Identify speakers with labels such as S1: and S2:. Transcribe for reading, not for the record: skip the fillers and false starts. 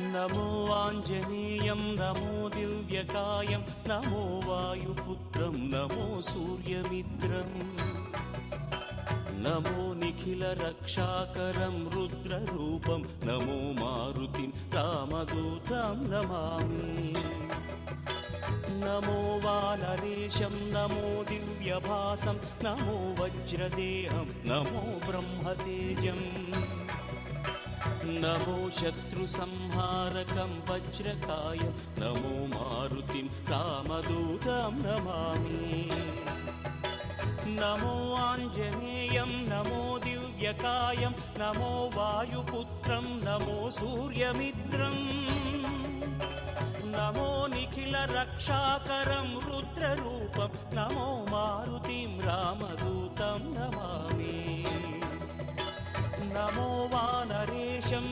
S1: नमो आञ्जनेयं नमो दिव्यकायं नमो वायुपुत्रं नमो सूर्यमित्रम् नमो निखिलरक्षाकरं रुद्ररूपं नमो मारुतिं रामदूतं Namami नमो वानरेशं नमो दिव्यभासं नमो वज्रदेहं नमो ब्रह्मतेजम् नमो शत्रुसंहारकं वज्रकायं नमो मारुतिं रामदूतं Namami नमो आञ्जनेयं नमो दिव्यकायं नमो वायुपुत्रं नमो सूर्यमित्रम् नमो निखिलरक्षाकरं रुद्ररूपं नमो मारुतिं रामदूतं Namami नमो वानरेशं